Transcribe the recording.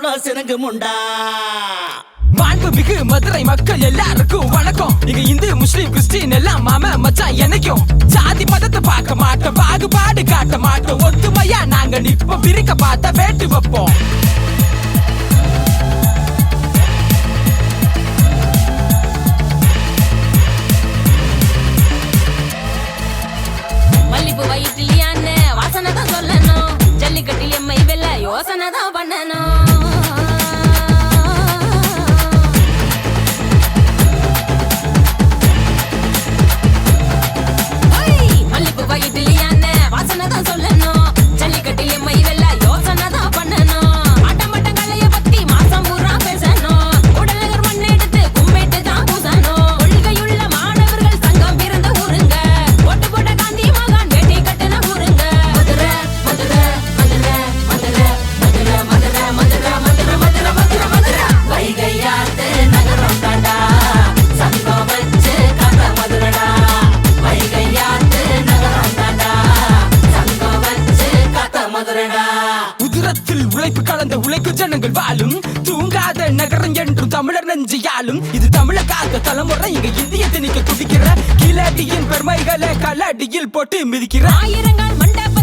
போடும் சிறங்கு முண்டா. மாண்புமிகு மதுரை மக்கள் எல்லாருக்கும் வணக்கம். இங்க இந்து முஸ்லிம் கிறிஸ்டின் எல்லாம் மாம மச்சான் என்னைக்கும். ஜாதி மதத்தை பார்க்க மாட்டோம், பாகுபாடு காட்ட மாட்டோம். ஒத்துமையா நாங்க நிற்போம், பிரிக்க பார்த்தா வேட்டு வைப்போம். மல்லிப்பூ வயிற்றிலியான்னு வாசனை தான் சொல்லணும். ஜல்லிக்கட்டில் எம்மை வெல்ல யோசனை தான் பண்ணணும். மல்லிப்பூ வயிற்றிலியான்னு வாசனை தான் சொல்லணும். ஜல்லிக்கட்டில் எம்மை வெல்ல யோசனை தான் பண்ணணும். ஆட்டம் பட்டங்களைய பத்தி மாசம் பூரா பேசணும். உடலகர் மண் எடுத்து கும்பிட்டு தான் பூசணும். கொள்கையுள்ள மாணவர்கள் சங்கம் பிறந்த ஊருங்க. ஓட்டு போட்ட காந்தி மகான் வேட்டி கட்டின ஊருங்க. மதுரை மதுரை மதுரை மதுரை மதுரை மதுரை மதுரை மதுரை மதுரை மதுரை மதுரை வைகையாத்து நகரம் தாண்டா. சங்கம் வச்சு கந்த மதுரடா. வைகையாத்து நகரம் தாண்டா. சங்கம் வச்சு கந்த மதுரடா. உதிரத்தில் உழைப்பு கலந்த உழைக்கும் ஜனங்கள் வாழும் தூங்காத நகரம் என்றும் தமிழர் நெஞ்சியாலும். இது தமிழகாத தலைமுறை இங்க இந்திய திணிக்க துடிக்கிற கிளடியின் பெருமைகளை கலடியில் போட்டு மிதிக்கிற ஆயிரங்கால் மண்டப